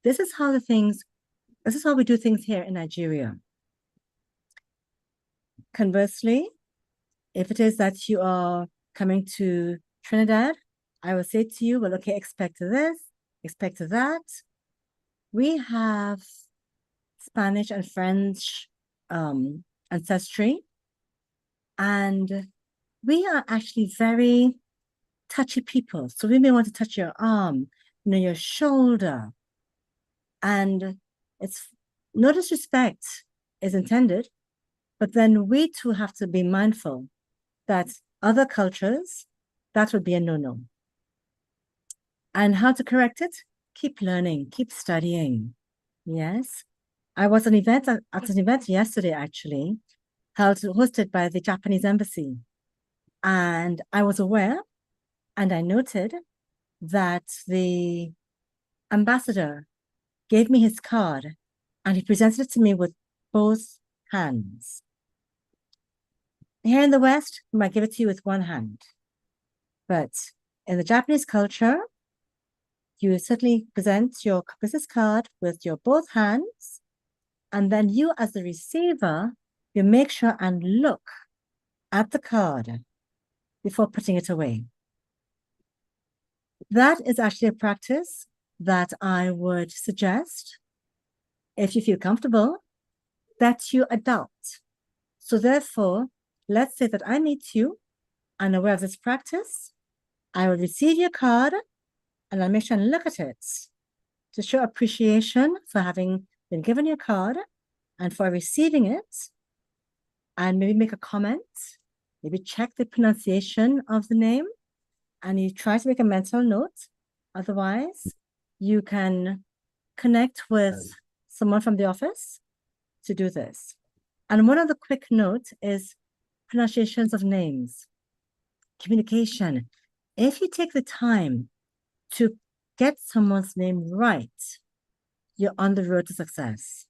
this is how we do things here in Nigeria. Conversely, if it is that you are coming to Trinidad, I will say to you, well, okay, expect this, expect that. We have Spanish and French ancestry, and we are actually very touchy people. So we may want to touch your arm, your shoulder, and it's no disrespect is intended, but then we too have to be mindful that other cultures, that would be a no-no. And how to correct it? Keep learning, keep studying. Yes. I was at an event yesterday, actually, hosted by the Japanese embassy. And I was aware and I noted that the ambassador gave me his card and he presented it to me with both hands. Here in the West, we might give it to you with one hand. But in the Japanese culture, you certainly present your business card with your both hands, and then you as the receiver, you make sure and look at the card before putting it away. That is actually a practice that I would suggest, if you feel comfortable, that you adopt. So therefore, let's say that I meet you, unaware of this practice, I will receive your card and I'll make sure and look at it to show appreciation for having been given your card and for receiving it, and maybe make a comment, maybe check the pronunciation of the name, and you try to make a mental note. Otherwise, you can connect with someone from the office to do this. And one other quick note is pronunciations of names, communication. If you take the time to get someone's name right, you're on the road to success.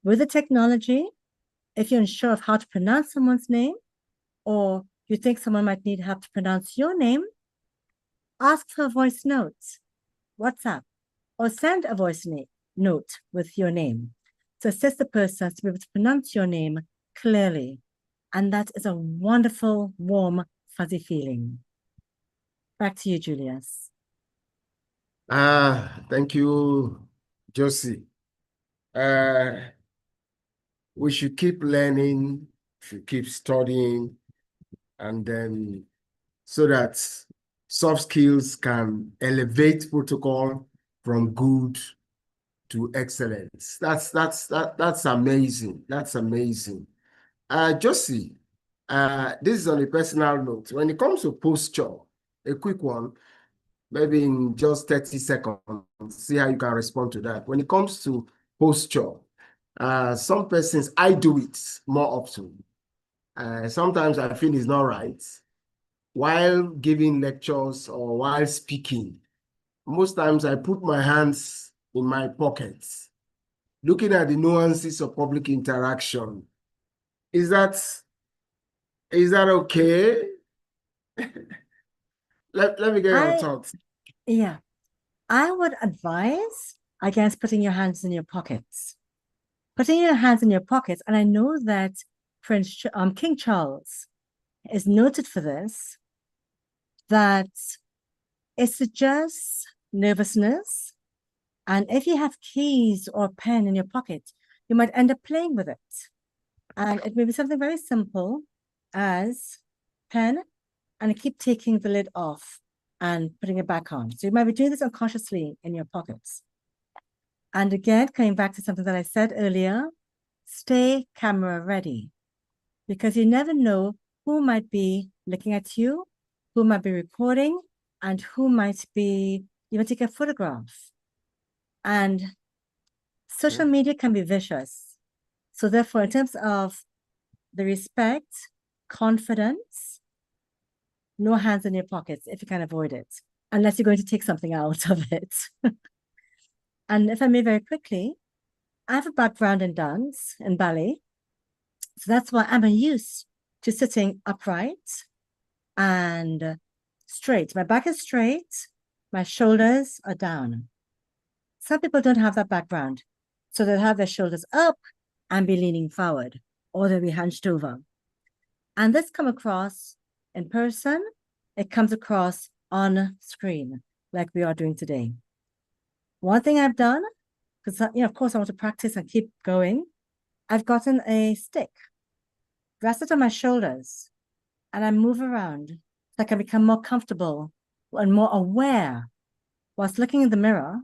With the technology, if you're unsure of how to pronounce someone's name, or you think someone might need help to pronounce your name, ask for a voice note, WhatsApp, or send a voice note with your name to assist the person to be able to pronounce your name clearly. And that is a wonderful, warm, fuzzy feeling. Back to you, Julius. Thank you, Josie. We should keep learning, should keep studying, and then so that soft skills can elevate protocol from good to excellence. That's amazing. That's amazing. Josie, this is on a personal note. When it comes to posture, a quick one, maybe in just 30 seconds, see how you can respond to that. When it comes to posture, some persons, I do it more often. Sometimes I feel it's not right. While giving lectures or while speaking, most times I put my hands in my pockets, looking at the nuances of public interaction. Is that okay? Let me get your thoughts. Yeah, I would advise against putting your hands in your pockets. Putting your hands in your pockets, and I know that King Charles is noted for this, that it suggests nervousness. And if you have keys or pen in your pocket, you might end up playing with it. And it may be something very simple as pen, and keep taking the lid off and putting it back on. So you might be doing this unconsciously in your pockets. And again, coming back to something that I said earlier, stay camera ready, because you never know who might be looking at you, who might be recording, and who might be even take a photograph. And social media can be vicious. So therefore, in terms of the respect, confidence, no hands in your pockets if you can avoid it, unless you're going to take something out of it. And if I may very quickly, I have a background in dance, in ballet. So that's why I'm used to sitting upright and straight. My back is straight, my shoulders are down. Some people don't have that background. So they'll have their shoulders up and be leaning forward, or they'll be hunched over. And this come across in person, it comes across on screen, like we are doing today. One thing I've done, because of course I want to practice and keep going, I've gotten a stick, rest it on my shoulders, and I move around so I can become more comfortable and more aware whilst looking in the mirror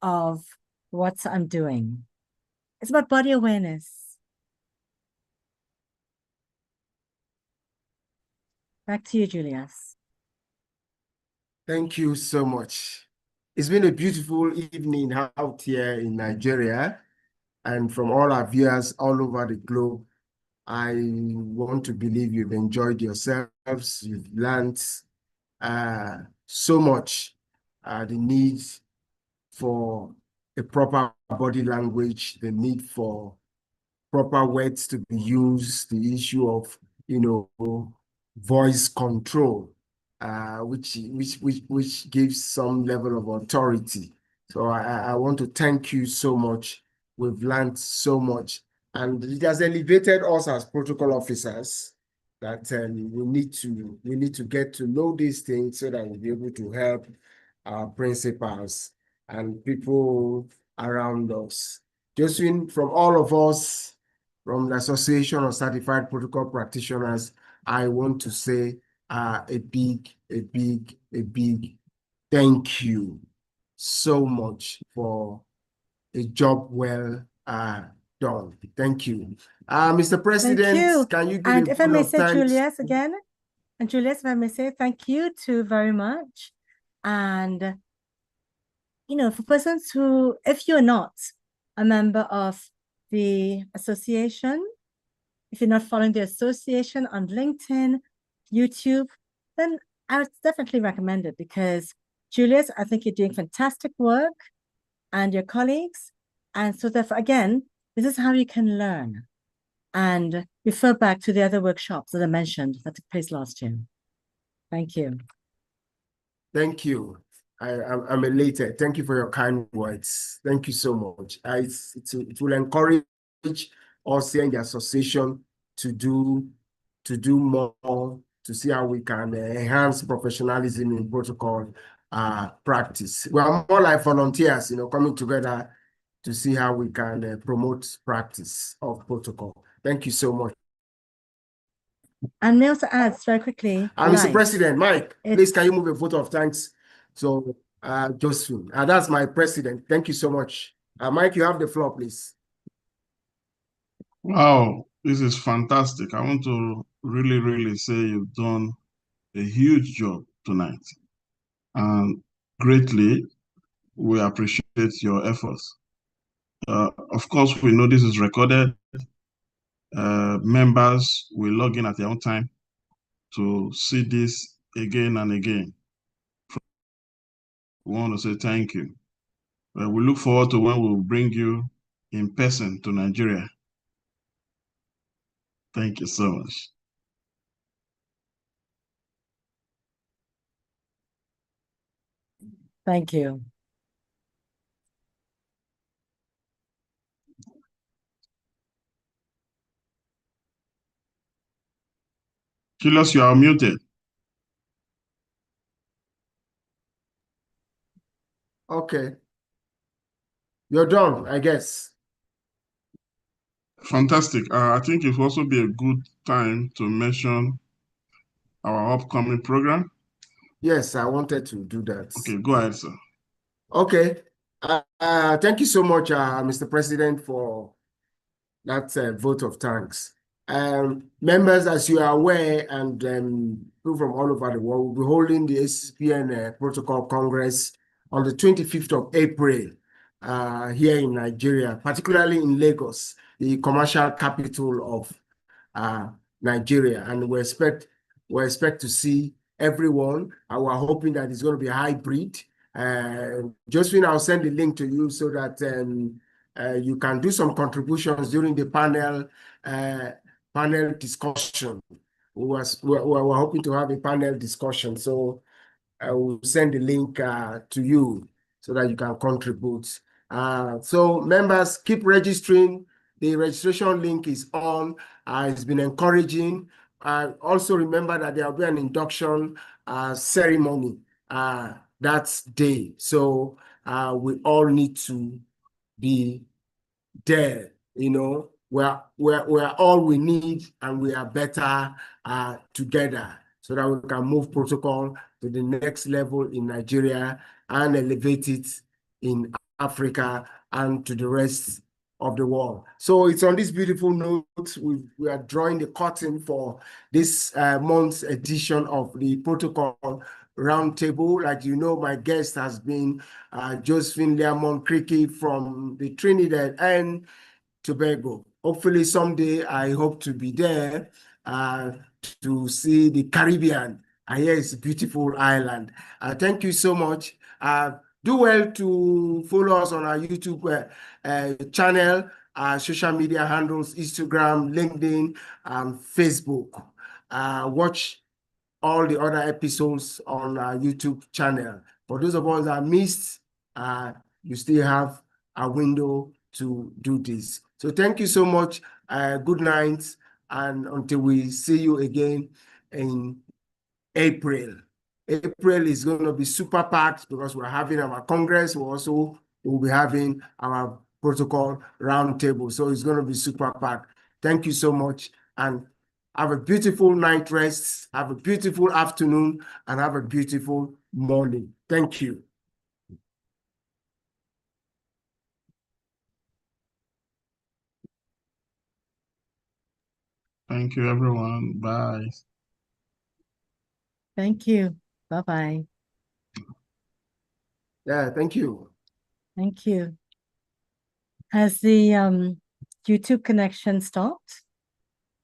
of what I'm doing. It's about body awareness. Back to you, Julius. Thank you so much. It's been a beautiful evening out here in Nigeria, and from all our viewers all over the globe. I want to believe you've enjoyed yourselves, you've learned so much, the need for a proper body language, the need for proper words to be used, the issue of, voice control, which gives some level of authority. So I want to thank you so much. We've learned so much, and it has elevated us as protocol officers that we need to get to know these things so that we'll be able to help our principals and people around us. Josephine, from all of us, from the Association of Certified Protocol Practitioners, I want to say a big thank you so much for a job well done. Thank you. Mr. President, can you give and a if I vote may of say, thanks? Julius, again, and Julius, if I may say, thank you too very much. And, for persons who, if you're not a member of the association, if you're not following the association on LinkedIn, YouTube, then I would definitely recommend it, because Julius, I think you're doing fantastic work, and your colleagues. And so therefore, again, this is how you can learn and refer back to the other workshops that I mentioned that took place last year. Thank you. Thank you. I'm elated. Thank you for your kind words. Thank you so much. It will encourage us here in the association to do more, to see how we can enhance professionalism in protocol practice. We are more like volunteers, coming together to see how we can promote practice of protocol. Thank you so much. And may also add very quickly, Mr. President, Mike, please can you move a vote of thanks to Josephine? That's my president. Thank you so much. Mike, you have the floor, please. Wow, this is fantastic. I want to really, really say you've done a huge job tonight. And greatly. We appreciate your efforts. Of course, we know this is recorded. Members will log in at their own time to see this again and again. We want to say thank you. We look forward to when we'll bring you in person to Nigeria. Thank you so much. Thank you. Julius, you are muted. Okay. You're done, I guess. Fantastic. I think it will also be a good time to mention our upcoming program. Yes, I wanted to do that. Okay, go ahead, sir. Okay. Thank you so much, Mr. President, for that vote of thanks. Members, as you are aware, and people from all over the world, will be holding the ACPPN Protocol Congress on the 25th of April here in Nigeria, particularly in Lagos, the commercial capital of Nigeria. And we expect to see everyone. We're hoping that it's going to be hybrid. Josephine, I'll send the link to you so that you can do some contributions during the panel discussion. We're hoping to have a panel discussion, so I will send the link to you so that you can contribute. So members, keep registering. The registration link is on. It's been encouraging. Also remember that there will be an induction ceremony that day. So we all need to be there. We're all we need, and we are better together, so that we can move protocol to the next level in Nigeria and elevate it in Africa and to the rest of the world. So it's on this beautiful note, we are drawing the curtain for this month's edition of the Protocol Roundtable. Like you know, my guest has been Josephine Leamon Cricky from the Trinidad and Tobago. Hopefully someday I hope to be there to see the Caribbean. I hear it's a beautiful island. Thank you so much. Do well to follow us on our YouTube channel, social media handles, Instagram, LinkedIn, and Facebook. Watch all the other episodes on our YouTube channel. For those of us that missed, you still have a window to do this. So thank you so much. Good night, and until we see you again in April. April is going to be super packed because we're having our Congress. We'll be having our protocol roundtable. So it's going to be super packed. Thank you so much, and have a beautiful night rest, have a beautiful afternoon, and have a beautiful morning. Thank you. Thank you, everyone. Bye. Thank you. Bye-bye. Yeah, thank you. Thank you. Has the YouTube connection stopped?